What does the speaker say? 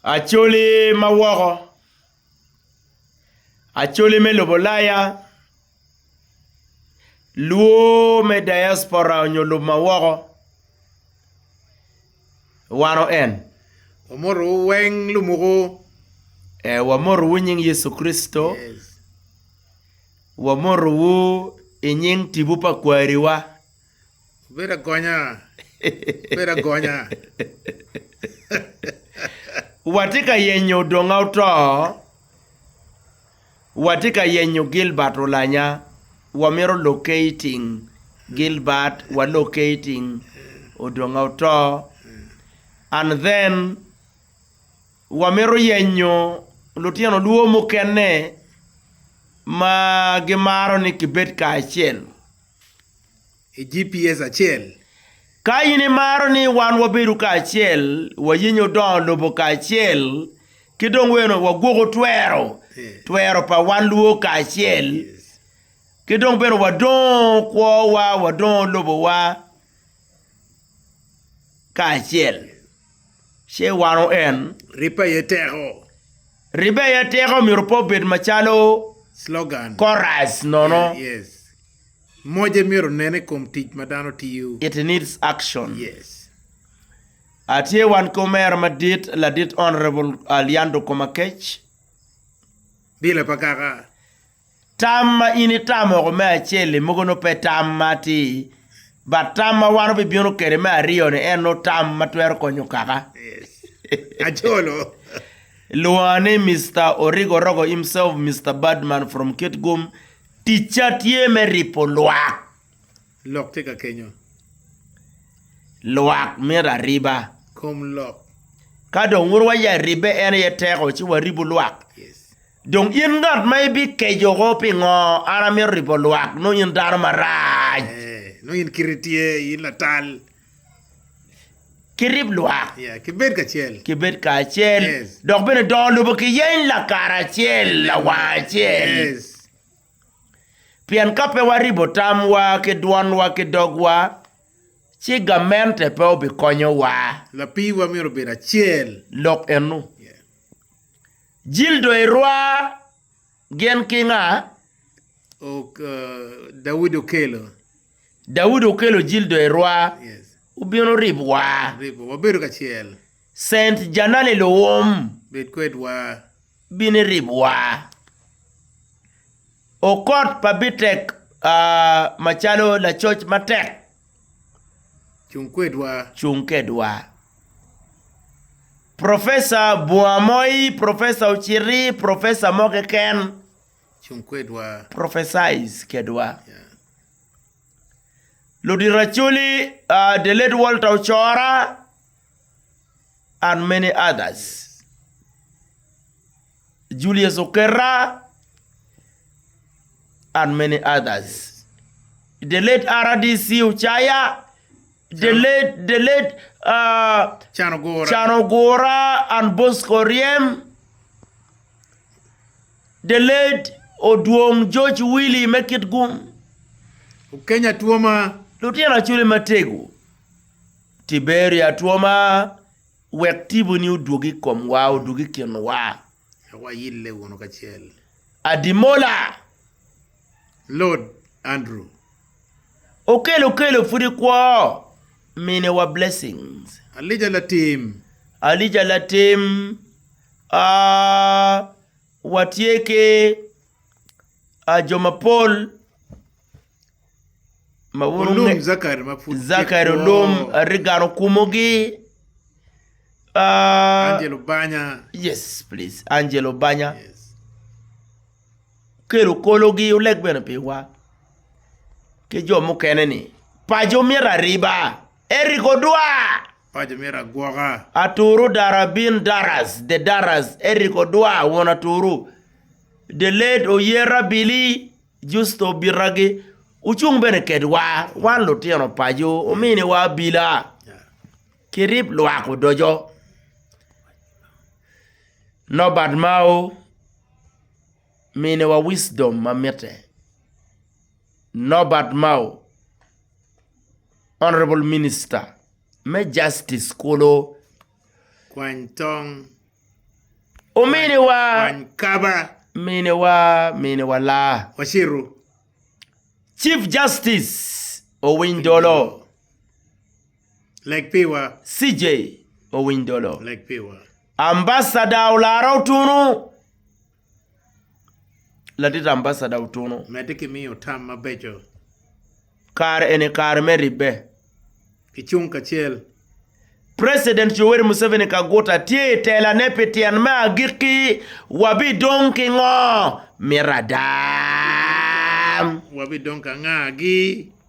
Acholi maworo. Acholi me lobolaya. Luo me diaspora nyolo maworo. Wano en. Omoro weng lumuro. Wamoro wu nying Yesu Kristo. Yes. Wamoro wu inying tibupa kwariwa. Bera gonya. Bera gonya. Watika yenyo dongauto. Watika yenyo Gilbert Olanya. Wamero locating Gilbert. Wa locating odongauto. And then wamero yenyo lutiano duo mukene ma gimaro ni kibet ka achiel. GPS achiel. Ka ini maro ni wan wabedu ka achiel, wayinyo don lobo ka achiel, kidong weno wagogo twero. Twero pa wan luo ka achiel. Kidong beno wadon kwa wadon lobo wa ka achiel. She wano en. Ripa yetero. Ripa yetero mirupo bed machalo. Slogan. Chorus, no. Yes. Moje miro nene kom tich madano tiyo. It needs action. Yes. Atie wan komer madit la dit Honorable Aliando Komakech. Bila pakaka. Tamma ini tamo ko me achele mugono pe tamma ti. But tamma wano bi biono kere me ario ne eno tamma tuero konyo kaka. Yes. Acholo. Luane Mr. Origo Rogo himself, Mr. Badman from Kitgum. Teacher tie me ripo luak. Lok teka kenyo. Luak mera riba. Kom lok. Kado ngurwa ya ribe ene ye teko chiwa ribu luak. Yes. Dong yin ngat maybe kejo gopi ngo arami ripo luak. No yin dharma raj. No yin kiritie yin latal. Kirib luak. Yeah, kibet ka chiel. Kibet ka chiel. Yes. Dok bene don lubo ki yen la kara chiel la wa chiel. Yes. Pian kape wa ribo tam wa ke duan wa ke dog wa. Chi gamente pe obi konyo wa. La piwa miro bera chiel. Lok enu. Yeah. Jildo irwa gen kinga. O Dawood Okelo. Dawood Okelo jildo irwa. Yes. Ubiono ribo wa. Ribo wabedo ka chiel. Saint Janale Lowom. Bet kwet wa. Bini ribo wa. Okot pabitek machalo la church matek. Chunkwet wa. Chunkedwa. Professor Buamoi, Professor Uchiri, Professor Mogeken. Chunkwet wa. Prophesize kedwa. Yeah. Ludi Rachuli, the late Walter Ochora, and many others. Julius Okera, and many others. The late RDC Uchaya, the late Chanogora and Bosco Riem, the late Oduong George Willie Mekitgum, Kenya tuoma. Lieutenant Chule Mategu, Tiberia Tuoma, Wektibu ni udugi komwa, udugi kenwa. Hawa yile wono ka chiel. Adimola, Lord Andrew. Okelo furi kwa, mine wa blessings. Alija la team. Alija la team, watieke, Joma Paul, Olum Zakar mafuti. Zakar Olum Rigano Kumogi. Angelo Banya. Yes, please. Angelo Banya. Yes. Kelo kologi uleg bena pewa. Kejo mukene ni. Pajo mira riba. Eriko Dua. Pajo mira guaga. Aturu Darabin Daras. The Daras. Eriko Dua wana turu. The late Oyera Billy. Justo Biragi. Uchung bene kedwa. Wan lotiano pajo. Omini wa bila. Kirip luako dojo. No bad mao. Mine wa wisdom mamete. No bad mao. Honorable Minister. Me justice kolo. Kwantong. Umini wa Wan Kaba. mini wa la. Washiru. Chief Justice Owindolo. Like Piwa. CJ Owindolo. Like Piwa. Ambassador Ularo Tunu. Latita ambassador Utunu. Metiki miyo tam mabecho. Kar ene kar meribe. Kichung kachiel. President Yoweri Museveni kagota tie tela nepetian ma giki wabi donki ngo miradam. Wabi donka ngagi.